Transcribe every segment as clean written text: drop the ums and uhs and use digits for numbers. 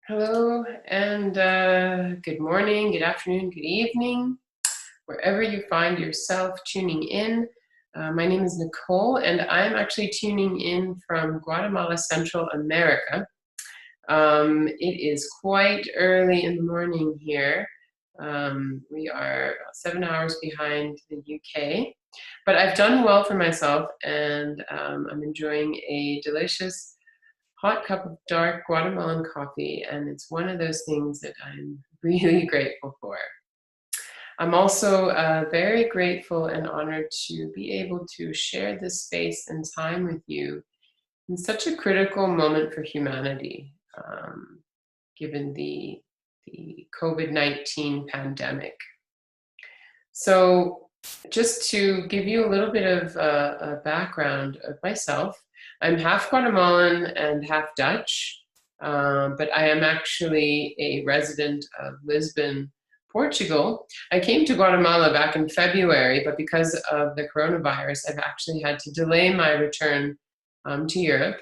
Hello and good morning, good afternoon, good evening, wherever you find yourself tuning in. My name is Nicole, and I'm actually tuning in from Guatemala, Central America. It is quite early in the morning here. We are about 7 hours behind the UK, but I've done well for myself, and I'm enjoying a delicious hot cup of dark Guatemalan coffee, and it's one of those things that I'm really grateful for. I'm also very grateful and honored to be able to share this space and time with you in such a critical moment for humanity, given the COVID-19 pandemic. So, just to give you a little bit of a background of myself, I'm half Guatemalan and half Dutch, but I am actually a resident of Lisbon, Portugal. I came to Guatemala back in February, but because of the coronavirus, I've actually had to delay my return to Europe.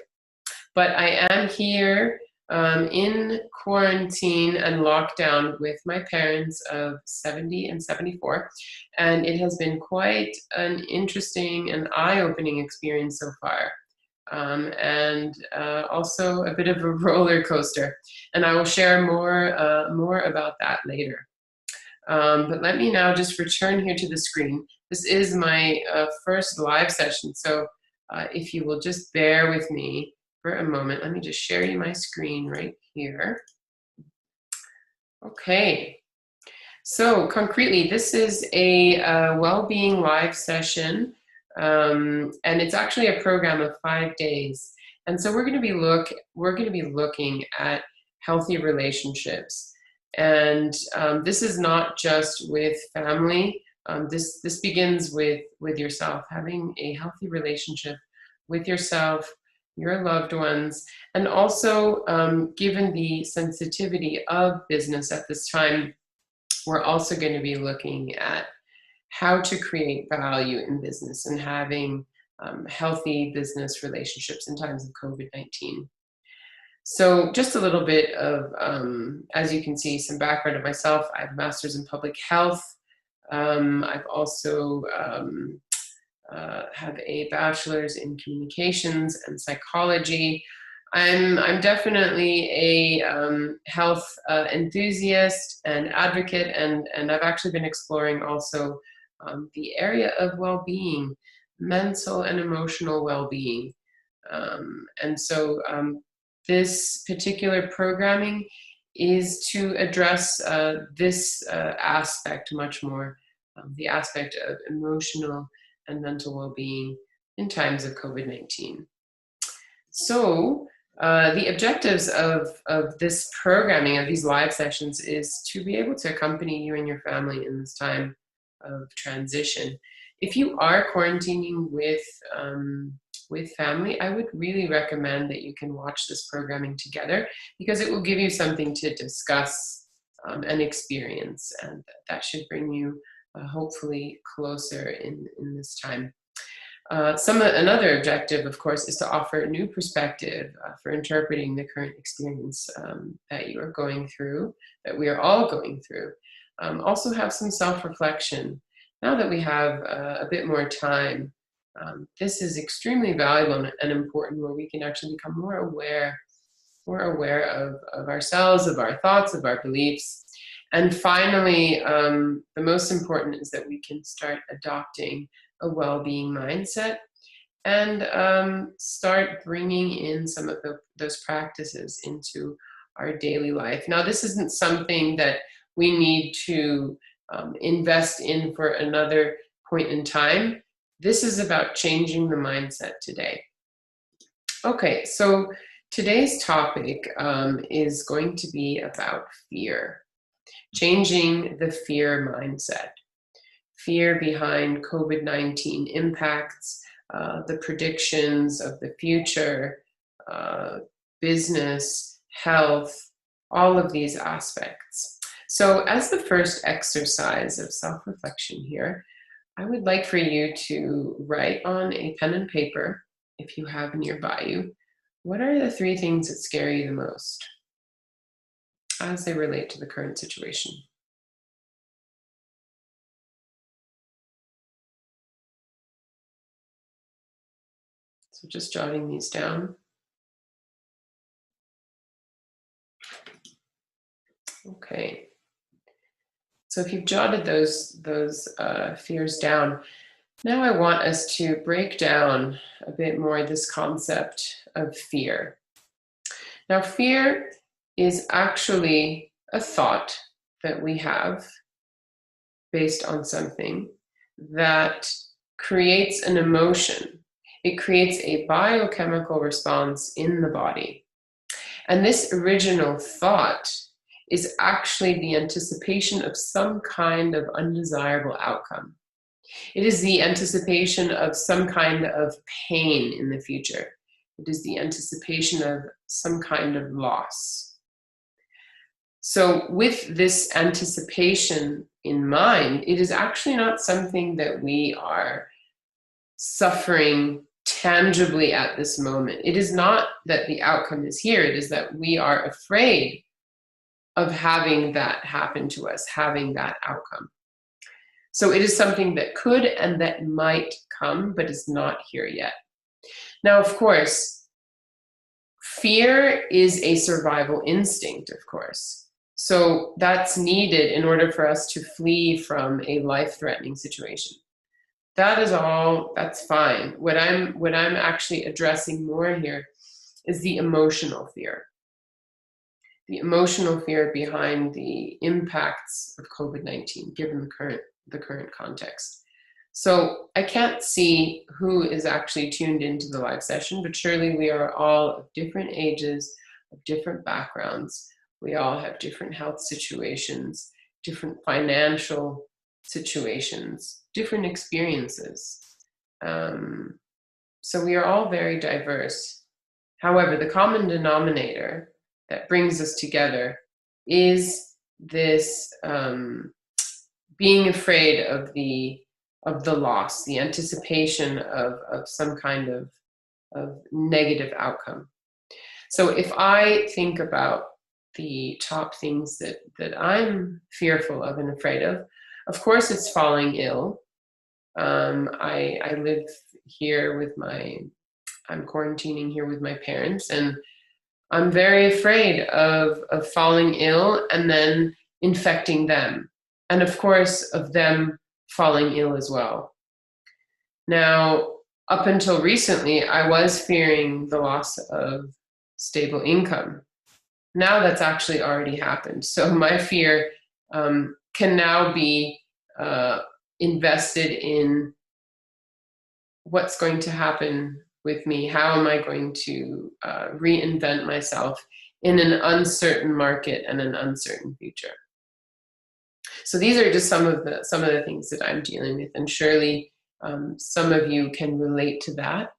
But I am here in quarantine and lockdown with my parents of 70 and 74. And it has been quite an interesting and eye-opening experience so far. And also a bit of a roller coaster. And I will share more about that later. But let me now just return here to the screen. This is my first live session, so if you will just bear with me for a moment. Let me just share you my screen right here. Okay, so concretely, this is a well-being live session, and it's actually a program of 5 days. And so we're going to be looking at healthy relationships, and this is not just with family. This begins with yourself, having a healthy relationship with yourself, your loved ones, and also given the sensitivity of business at this time, we're also going to be looking at how to create value in business and having healthy business relationships in times of COVID-19. So just a little bit of, as you can see, some background of myself. I have a master's in public health. I've also have a bachelor's in communications and psychology. I'm definitely a health enthusiast and advocate, and I've actually been exploring also the area of well-being, mental and emotional well-being. And so this particular programming is to address this aspect much more, the aspect of emotional and mental well-being in times of COVID-19. So the objectives of this programming, of these live sessions, is to be able to accompany you and your family in this time of transition. If you are quarantining with family, I would really recommend that you can watch this programming together, because it will give you something to discuss and experience, and that should bring you hopefully closer in this time. Another objective, of course, is to offer a new perspective for interpreting the current experience that you are going through, that we are all going through. Also have some self-reflection. Now that we have a bit more time, this is extremely valuable and important, where we can actually become more aware of ourselves, of our thoughts, of our beliefs. And finally, the most important is that we can start adopting a well-being mindset and start bringing in some of those practices into our daily life. Now, this isn't something that we need to invest in for another point in time. This is about changing the mindset today. Okay, so today's topic is going to be about fear, changing the fear mindset. Fear behind COVID-19 impacts, the predictions of the future, business, health, all of these aspects. So as the first exercise of self-reflection here, I would like for you to write on a pen and paper, if you have nearby you, what are the 3 things that scare you the most? as they relate to the current situation. So just jotting these down. Okay. So if you've jotted those fears down, now I want us to break down a bit more this concept of fear. Now, fear is actually a thought that we have based on something that creates an emotion. It creates a biochemical response in the body. And this original thought is actually the anticipation of some kind of undesirable outcome. It is the anticipation of some kind of pain in the future. It is the anticipation of some kind of loss. So with this anticipation in mind, it is actually not something that we are suffering tangibly at this moment. It is not that the outcome is here. It is that we are afraid of having that happen to us, having that outcome. So it is something that could and that might come, but is not here yet. Now, of course, fear is a survival instinct, of course. So that's needed in order for us to flee from a life-threatening situation. That is all, that's fine. What I'm actually addressing more here is the emotional fear. The emotional fear behind the impacts of COVID-19, given the current context. So I can't see who is actually tuned into the live session, but surely we are all of different ages, of different backgrounds. We all have different health situations, different financial situations, different experiences. So we are all very diverse. However, the common denominator that brings us together is this being afraid of the loss, the anticipation of some kind of negative outcome. So if I think about the top things that I'm fearful of and afraid of course it's falling ill. I live here I'm quarantining here with my parents, and I'm very afraid of falling ill and then infecting them. And of course, of them falling ill as well. Now, up until recently, I was fearing the loss of stable income. Now that's actually already happened. So my fear can now be invested in what's going to happen with me. How am I going to reinvent myself in an uncertain market and an uncertain future? So these are just some of the things that I'm dealing with, and surely some of you can relate to that,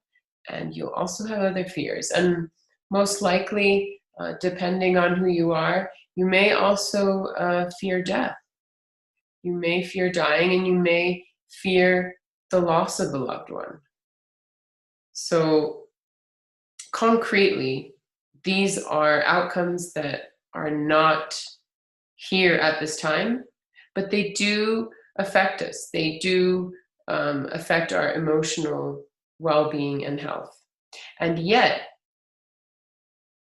and you'll also have other fears. And most likely, depending on who you are, you may also fear death. You may fear dying, and you may fear the loss of a loved one. So concretely, these are outcomes that are not here at this time, but they do affect us. They do affect our emotional well-being and health. And yet,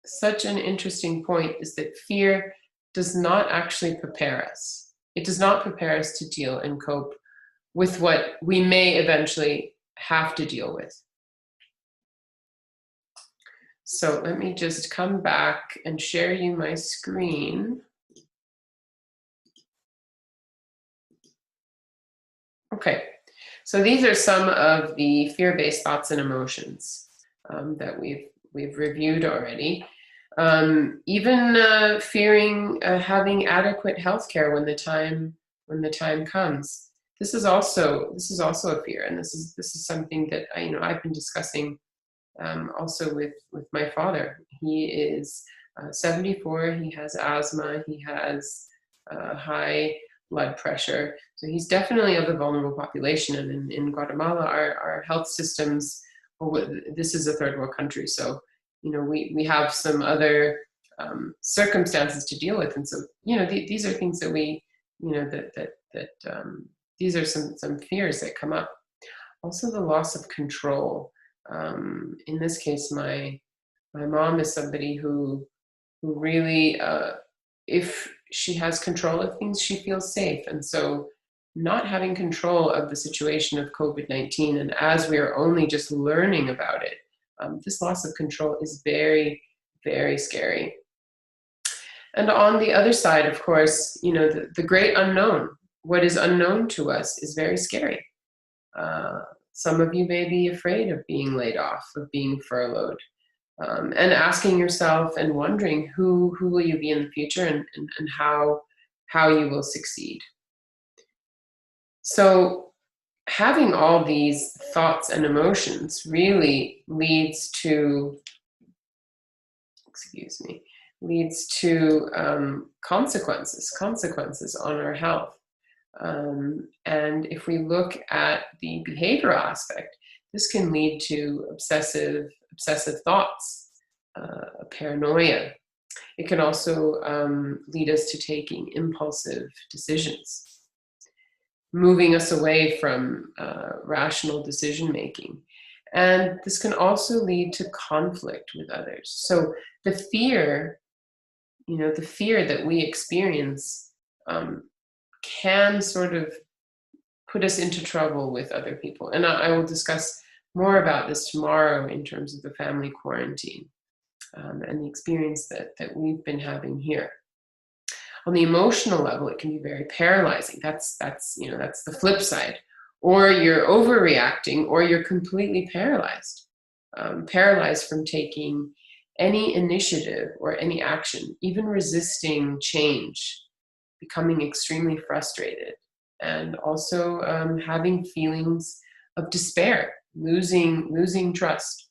such an interesting point is that fear does not actually prepare us. It does not prepare us to deal and cope with what we may eventually have to deal with. So let me just come back and share you my screen. Okay, so these are some of the fear-based thoughts and emotions that we've reviewed already. Even fearing having adequate health care when the time comes. This is also a fear, and this is something that I've been discussing also with my father. He is 74. He has asthma. He has high blood pressure. So he's definitely of the vulnerable population. And in Guatemala, our health systems, this is a third world country. So, we have some other circumstances to deal with. And so, these are things that we, these are some fears that come up. Also, the loss of control. In this case, my mom is somebody who really, if she has control of things, she feels safe. And so not having control of the situation of COVID-19, and as we are only just learning about it, this loss of control is very, very scary. And on the other side, of course, the great unknown. What is unknown to us is very scary. Some of you may be afraid of being laid off, of being furloughed, and asking yourself and wondering who will you be in the future, and how you will succeed. So having all these thoughts and emotions really leads to consequences on our health. And if we look at the behavioral aspect, this can lead to obsessive thoughts, paranoia. It can also lead us to taking impulsive decisions, moving us away from rational decision making. And this can also lead to conflict with others. So the fear that we experience can sort of put us into trouble with other people. And I will discuss more about this tomorrow in terms of the family quarantine and the experience that we've been having here. On the emotional level, it can be very paralyzing. That's the flip side. Or you're overreacting, or you're completely paralyzed. Paralyzed from taking any initiative or any action, even resisting change, becoming extremely frustrated, and also having feelings of despair, losing trust.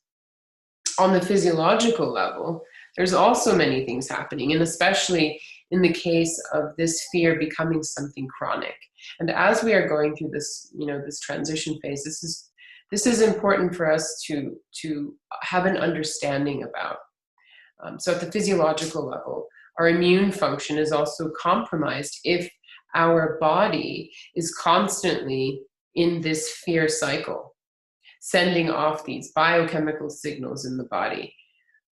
On the physiological level, there's also many things happening, and especially in the case of this fear becoming something chronic. And as we are going through this, this transition phase, this is important for us to have an understanding about. So at the physiological level, our immune function is also compromised if our body is constantly in this fear cycle, sending off these biochemical signals in the body.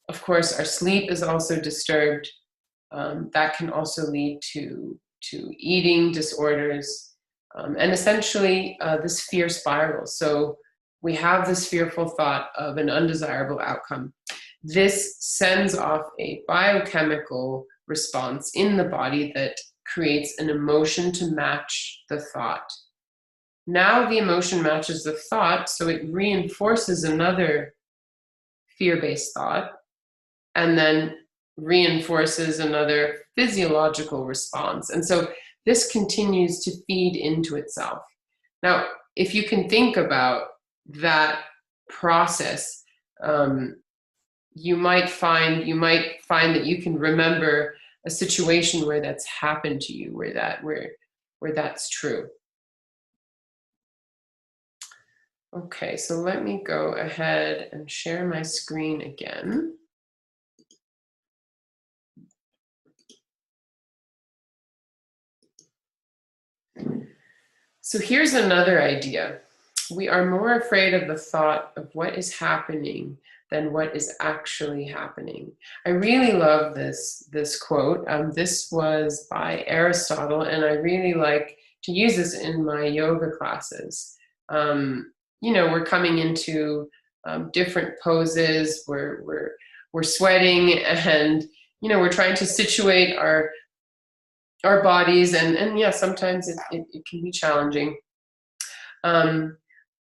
Of course, our sleep is also disturbed. That can also lead to eating disorders, and essentially this fear spiral. So we have this fearful thought of an undesirable outcome. This sends off a biochemical response in the body that creates an emotion to match the thought. Now the emotion matches the thought, so it reinforces another fear-based thought, and then reinforces another physiological response. And so this continues to feed into itself. Now, if you can think about that process, you might find that you can remember a situation where that's happened to you, where that's true. Okay, so let me go ahead and share my screen again. So here's another idea. We are more afraid of the thought of what is happening than what is actually happening. I really love this quote. This was by Aristotle, and I really like to use this in my yoga classes. We're coming into different poses. We're sweating, and we're trying to situate our bodies, and yeah, sometimes it can be challenging.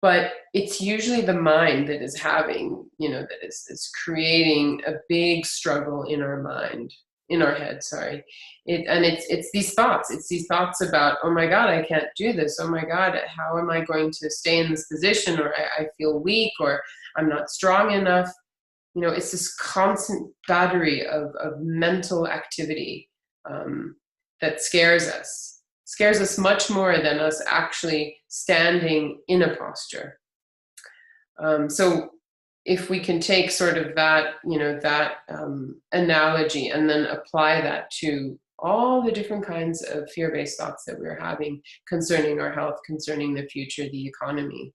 But it's usually the mind that is having, that is creating a big struggle in our head, sorry. It's these thoughts. It's these thoughts about, oh my God, I can't do this. Oh my God, how am I going to stay in this position? Or I feel weak, or I'm not strong enough. It's this constant battery of mental activity that scares us much more than us actually standing in a posture. So if we can take sort of that, that analogy and then apply that to all the different kinds of fear-based thoughts that we're having concerning our health, concerning the future, the economy,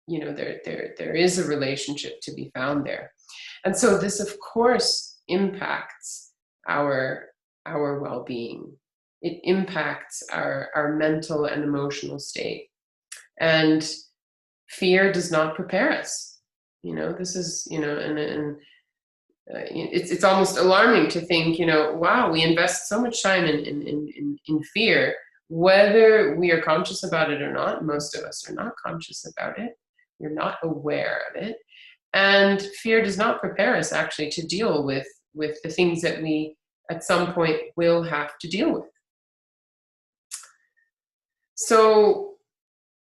there is a relationship to be found there. And so this, of course, impacts our well-being. It impacts our mental and emotional state. And fear does not prepare us. This is, it's almost alarming to think, wow, we invest so much time in fear, whether we are conscious about it or not. Most of us are not conscious about it. We're not aware of it. And fear does not prepare us actually to deal with the things that we at some point will have to deal with. So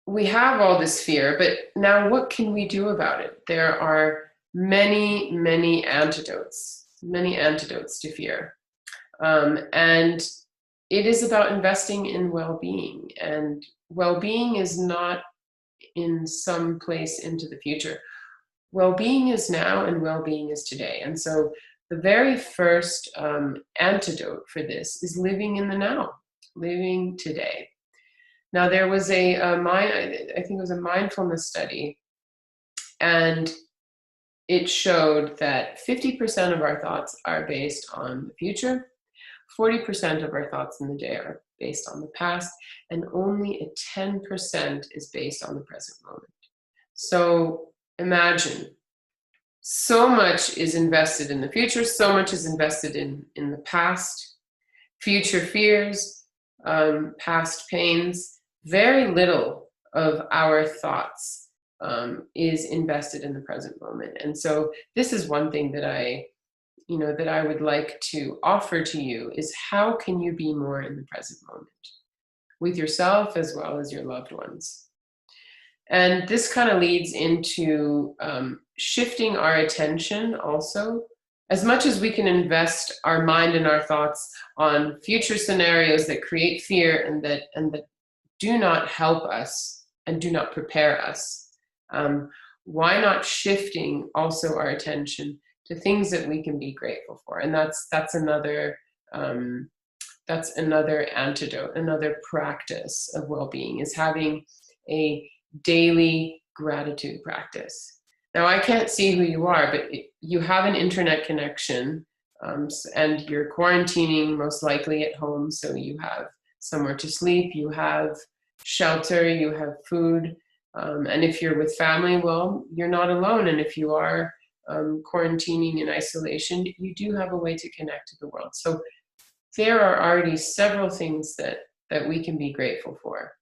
we have all this fear, but now what can we do about it? There are many, many antidotes to fear. And it is about investing in well-being. And well-being is not in some place into the future. Well-being is now, and well-being is today. And so the very first antidote for this is living in the now, living today. Now, there was I think it was a mindfulness study, and it showed that 50% of our thoughts are based on the future, 40% of our thoughts in the day are based on the past, and only a 10% is based on the present moment. So imagine, so much is invested in the future, so much is invested in the past, future fears, past pains. Very little of our thoughts is invested in the present moment. And so this is one thing that I would like to offer to you is, how can you be more in the present moment with yourself as well as your loved ones? And this kind of leads into shifting our attention also. As much as we can invest our mind and our thoughts on future scenarios that create fear and that do not help us and do not prepare us, why not shifting also our attention to things that we can be grateful for? And that's another antidote, another practice of well-being, is having a daily gratitude practice. Now, I can't see who you are, but you have an internet connection, and you're quarantining most likely at home, so you have somewhere to sleep, you have shelter, you have food, and if you're with family, well, you're not alone. And if you are quarantining in isolation, you do have a way to connect to the world. So there are already several things that we can be grateful for.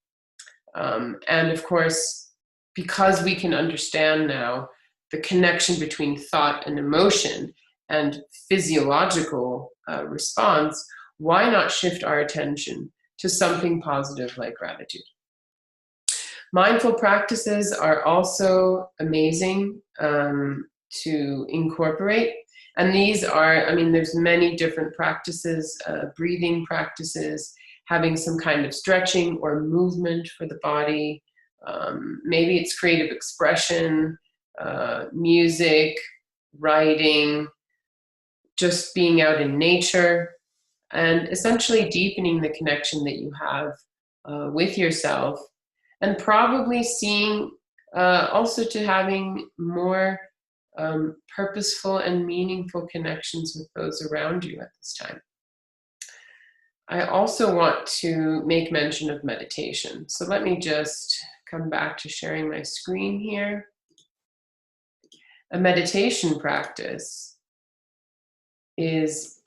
And of course, because we can understand now the connection between thought and emotion and physiological response, why not shift our attention to something positive like gratitude? Mindful practices are also amazing to incorporate. And these are, there's many different practices, breathing practices, having some kind of stretching or movement for the body. Maybe it's creative expression, music, writing, just being out in nature, and essentially deepening the connection that you have with yourself, and probably seeing also to having more purposeful and meaningful connections with those around you at this time. I also want to make mention of meditation. So let me just come back to sharing my screen here. A meditation practice is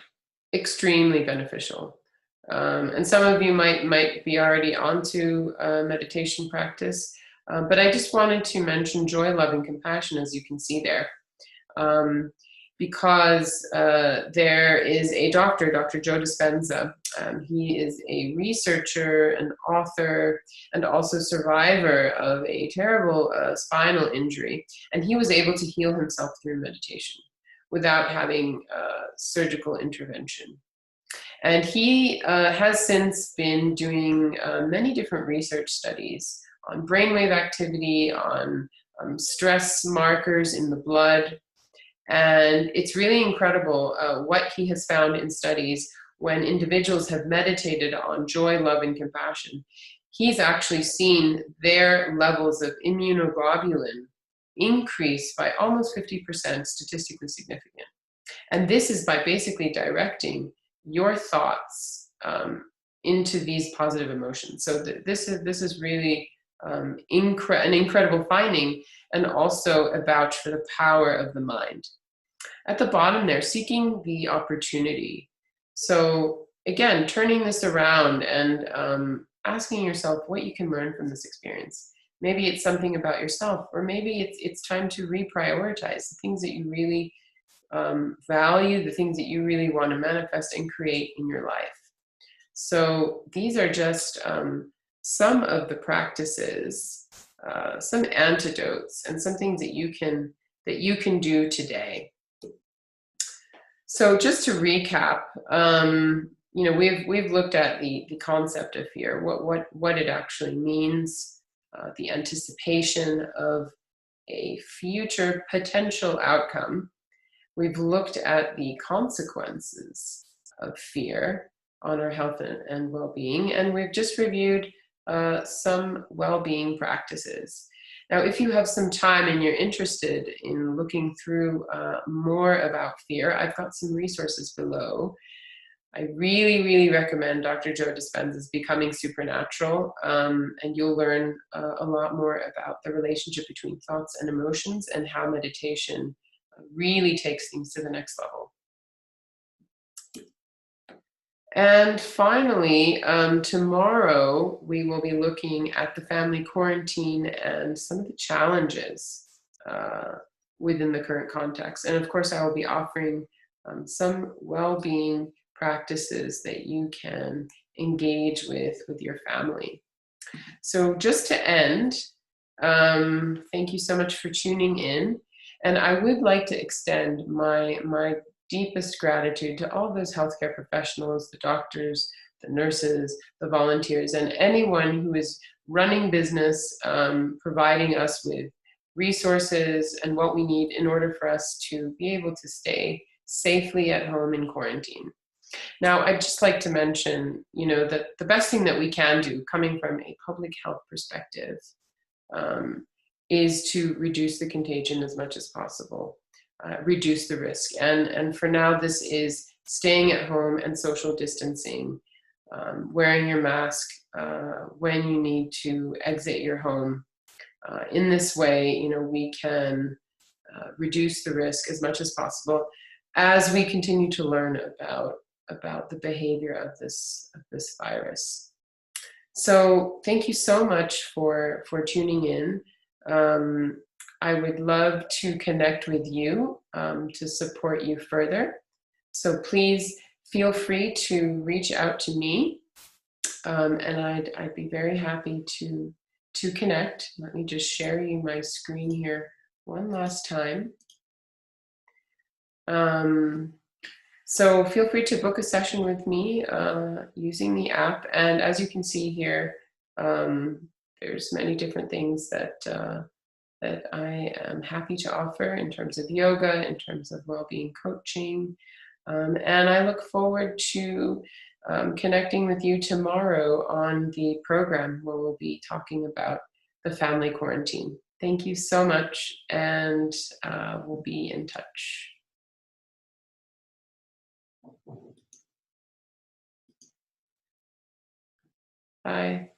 extremely beneficial. And some of you might be already onto a meditation practice, but I just wanted to mention joy, love, and compassion, as you can see there. Because there is a doctor, Dr. Joe Dispenza. He is a researcher, an author, and also survivor of a terrible spinal injury. And he was able to heal himself through meditation without having surgical intervention. And he has since been doing many different research studies on brainwave activity, on stress markers in the blood. And it's really incredible what he has found in studies when individuals have meditated on joy, love, and compassion. He's actually seen their levels of immunoglobulin increase by almost 50%, statistically significant. And this is by basically directing your thoughts into these positive emotions. So this is really an incredible finding, and also a vouch for the power of the mind. At the bottom there, seeking the opportunity. So again, turning this around and asking yourself what you can learn from this experience. Maybe it's something about yourself, or maybe it's time to reprioritize the things that you really value, the things that you really want to manifest and create in your life. So these are just some of the practices, some antidotes, and some things that you can do today. So just to recap, we've looked at the concept of fear, what it actually means, the anticipation of a future potential outcome. We've looked at the consequences of fear on our health and well-being, and we've just reviewed some well-being practices. Now, if you have some time and you're interested in looking through more about fear, I've got some resources below. I really, really recommend Dr. Joe Dispenza's Becoming Supernatural, and you'll learn a lot more about the relationship between thoughts and emotions and how meditation really takes things to the next level. And finally, tomorrow we will be looking at the family quarantine and some of the challenges within the current context. And of course, I will be offering some well-being practices that you can engage with your family. So just to end, thank you so much for tuning in. And I would like to extend my deepest gratitude to all those healthcare professionals, the doctors, the nurses, the volunteers, and anyone who is running business, providing us with resources and what we need in order for us to be able to stay safely at home in quarantine. Now, I'd just like to mention, that the best thing that we can do, coming from a public health perspective, is to reduce the contagion as much as possible, reduce the risk. And for now, this is staying at home and social distancing, wearing your mask when you need to exit your home. In this way, we can reduce the risk as much as possible as we continue to learn about the behavior of this virus. So thank you so much for tuning in. I would love to connect with you to support you further. So please feel free to reach out to me, and I'd be very happy to connect. Let me just share you my screen here one last time. So feel free to book a session with me using the app. And as you can see here, there's many different things that I am happy to offer in terms of yoga, in terms of well-being coaching. And I look forward to connecting with you tomorrow on the program where we'll be talking about the family quarantine. Thank you so much, and we'll be in touch. Bye.